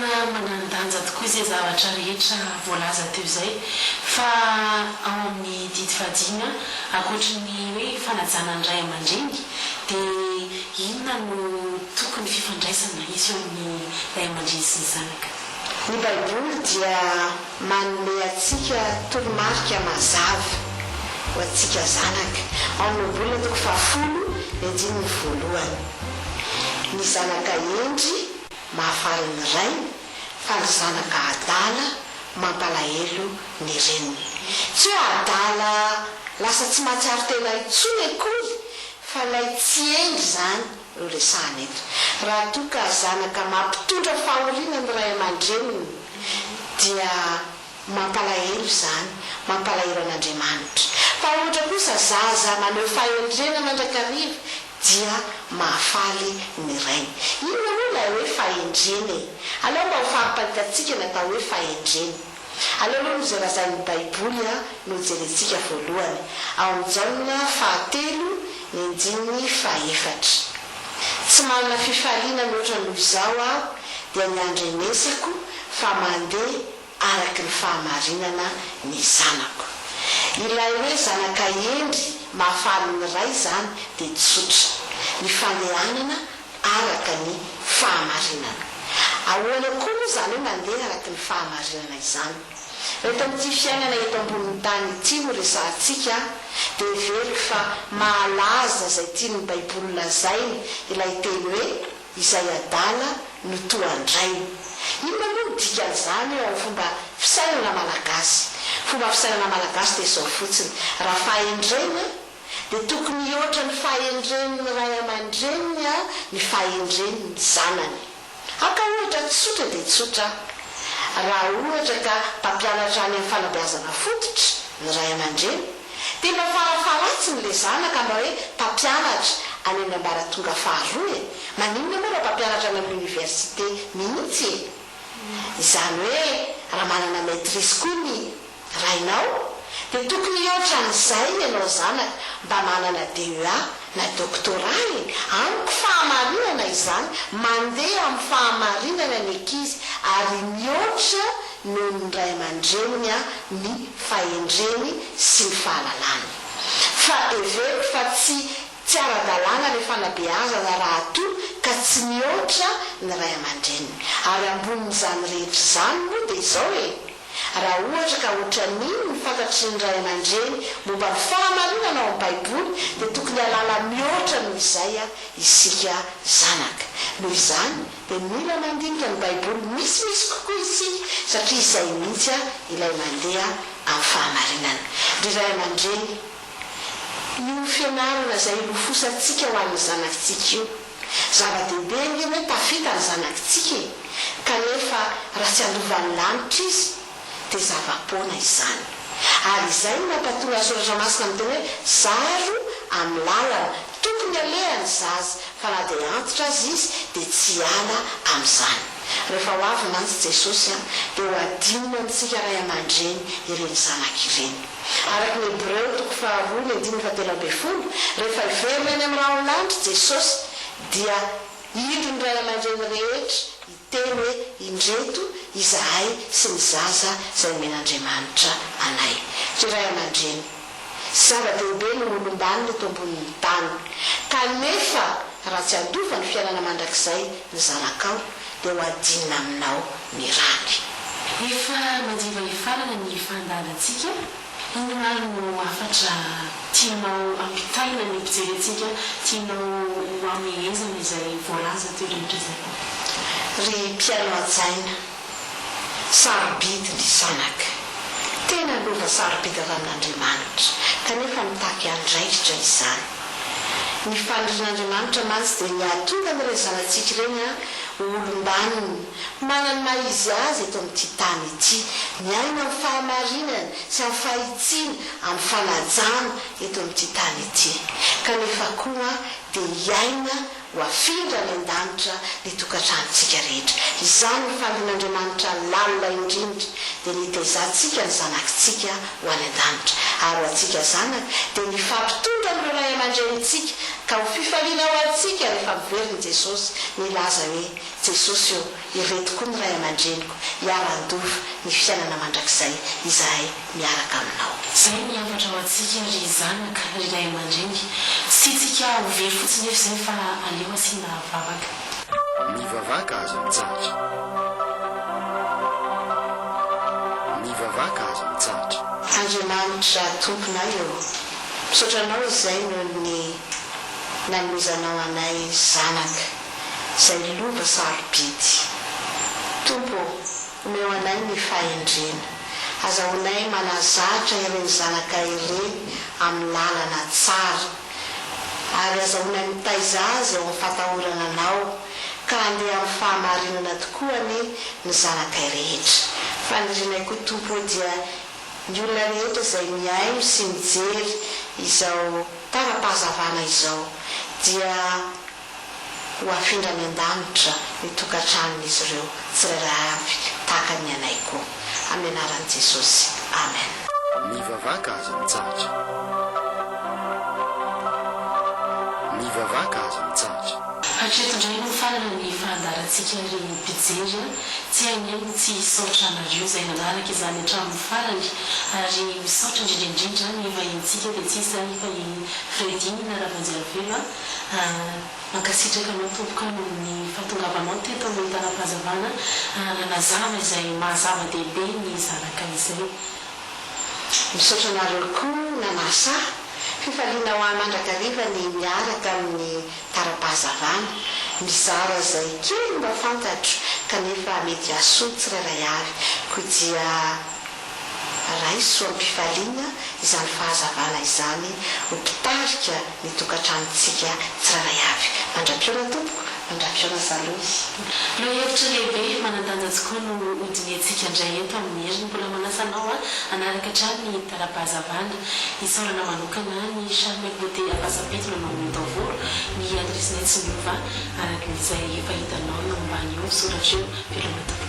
tena manandanja tokoa izay zavatra rehetra voalaza teo izay fa ao amin'ny didy fahadiana ankoatra ny hoe fanajana ny ray aman-dreny dia inona no tokony fifandraisana izy eo amin'ny ray aman-dreny sy ny zanaka. Ny baiboly dia manome atsika toromarika mazava ho atsika zanaka ao amin'ny bolina toko 10:1 ny zanaka endry mahafaly ny ray fa ny zanaka adala mampalahelo ny reniny. Tsy hoe adala lasa tsy mahatsiaro tena itsony akory fa lay tsy endry zany eo resahana eto. Raha toa ka zanaka mampitondra fahoriana ny ray aman-dreniny dia mampalahelo zany, mampalahelo an'Andriamanitra. Fa ohatra kosa zaza maneho fahendrena mandrakariva dia mahafaly ny ray. Inona moa ilay hoe fahendrena? Aleo mba ho fampahitatsika natao hoe fahendrena. Aleo aloha mizerazany baiboly no jerentsika voalohany ao amin'ny Jaona 7:4. Tsy manana fifaliana loatra noho izao aho dia niandrenesako fa mandeha araky ny fahamarinana ny zanako. Ilay hoe zanaka endry mahafaly ny ray zany dia tsotra ny fandehanana araka ny fahamarinana. Ahoana koa moa zany hoe mandeha araky ny fahamarinana izany? Rehefa amin'ity fiainana eto ambonin'ny tany ity no resahantsika dia very fa mahalaza izay tiany baiboly lazainy ilay teny hoe izay adala no toandrainy. Inona moa no dikan'izany eo amin'ny fomba fisainana malagasy? Fomba fisainana malagasy dia izao fotsiny: raha fahendrena dia tokony ohatra ny fahendreniny ray aman-dreniny ny fahendreniny zanany. Aka ohatra tsotra dia tsotra. Raha ohatra ka mpampianatra any amin'ny fanabeazana fototra ny ray aman-dreny dia mba farafaratsiny le zanaka mba hoe mpampianatra any amin'ny ambaratonga faharoa maninona moa raha mpampianatra any amin'ny université mihitsy izany hoe raha manana maîtrise koa ny rainao dia tokony ohatra n'izay ianao zanaka mba manana DEA na doctorat amiko fahamarinana izany mandeha amin'ny fahamarinana ny ankizy ary mihoatra noho ny ray aman-dreniny ny fahendreny sy ny fahalalana. Fa everiko fa tsy ara-dalàna le fanabeazana raha toa ka tsy mihoatra ny ray aman-dreniny. Ary ambonin'izany rehetra izany moa dia izao raha ohatra ka ohatra niny ny fantatry ny ray aman-dreny momba ny fahamarinana ao amin'ny baiboly dia tokony halala mihoatra noho izay isika zanaka. Noho izany dia mila mandinika ny baiboly misimisy kokoa isika satria izay mihitsy ilay mandeha amin'ny fahamarinana. Ry ray aman-dreny, io fianarana izay ilofosantsika ho an'ny zanakitsika io zava-dehibe ny hoe tafita ny zanakitsika kanefa raha tsy andovan'ny lanitra izy dia zava-poana izany. Ary izay mampatonga soratra masina amin'ny teny hoe zaro amin'ny lalana tokony alehany zaza fa na dia antitra azy izy dia tsy ala amin'izany. Rehefa ho avy mantsy Jesosy dia ho adinina amintsika ray aman-dreny ireny zanaka ireny. Araka ny Hebreo 2:7 rehefa iverina any amin'ny raha lanitra Jesosy dia indro ny ray aman-dreny rehetra iteny hoe indreto izahay sy ny zaza izay men'Andriamanitra anay. Ry ray aman-dreny, zava-dehibe no olombany eto ambonin'ny tany kanefa raha tsy andova ny fiainana mandrakizay ny zanakao dia ho adinina aminao ny raky. Efa manjiva ifarana ny fandalantsika, inona no afatra tianao ampitaina ny mpijerentsika, tianao amehezana izay voalaza teo rehetra izay? Ry mpiaino an-tsaina, sarobidy ny zanaka, tena lova sarobidy amin'Andriamanitra kanefa mitaky andraikitra izany. Ny fandrin'Andriamanitra mantsy dia niatonga amin'ireny zanantsika ireny olombaniny manana maha izy azy eto amin'ity tany ity, miaina amin'ny fahamarinana sy amin'ny fahitsiana amin'ny fanajana eto amin'ity tany ity, kanefa koa dia hiaina ho afindra any an-danitra ny tokantranontsika rehetra. Izany ny fandrin'Andriamanitra lalina indrindra dia nitezantsika ny zanakitsika ho any an-danitra. Ary ho antsika zanaka dia ny fampitondra amin'ireo ray aman-drenitsika ka ho fifaliana ho atsika rehefa miveriny jesosy milaza hoe jesosy io ireto koa ny ray aman-dreniko hiara-dova ny fiainana mandrakizay izahay miaraka aminao zay miavatra ho atsika ry zanaka ry ray aman-dreny tsy tsika hovery fotsiny efa zay fa aleo asiana vavaka ny vavaka azo mitsahatra ny vavaka azo mitsahatra andriamanitra tomponay eo misaotranao izay no ny nanomezanao anay zanaka izay lova sarobidy tompo omeo anay ny fahendrena azahonay manazatra ireny zanaka ireny amin'ny lalana tsara ary azahonay mitaiza azy eo amin'ny fatahorana anao ka andeha amin'ny fahamarinana tokoa ny zanaka rehetra fanindrinay koa tompo dia ny olona rehetra izay miaino sy mijery izao tara-pahazavana izao dia ho afindra ny an-danitra ny tokantranon'izy ireo tsirairay avy tahaka ny anay koa amin'ny anaran'i jesosy amen ny vavaka azo mitsahatra ny vavaka azo mitsahatra hatretondray no farana ny fahandarantsika ry mpijery tsy haineny tsy saotra anareo izay nanaraka izany hatramin'ny farany ary misaotra indrindraindrindra ny vahintsika dia tsy izy zany fa i frediny na ravanjavelo mankasitraka anao tompoka no ny fahatongavanao teto amin'ny tara-pahazavana nanazava izay mahazava-dehibe ny zanaka izay misaotra anareo koa nanasa fifaliana ho amandrakariva ny miaraka amin'ny tara-pahazavana mizara izay kely mba fantatro kanefa mety asoa tsirairay avy koa dia raiso ampifaliana izany fahazavana izany ho mpitarika ny tokantranontsika tsirairay avy mandra-piona tompoko mandra-piona zaloy lo hevitra lehibe manandanja koa no odiny atsika indray eto amin'ny heriny mbola manasanao anaraka hatrany ny tara-pahazavana isaorana manokana ny charme beauté afasapetona no amin'ny taovolo ny adresinay tsy miova araka izay efa hitanao eo ambany eo soratra eo velomata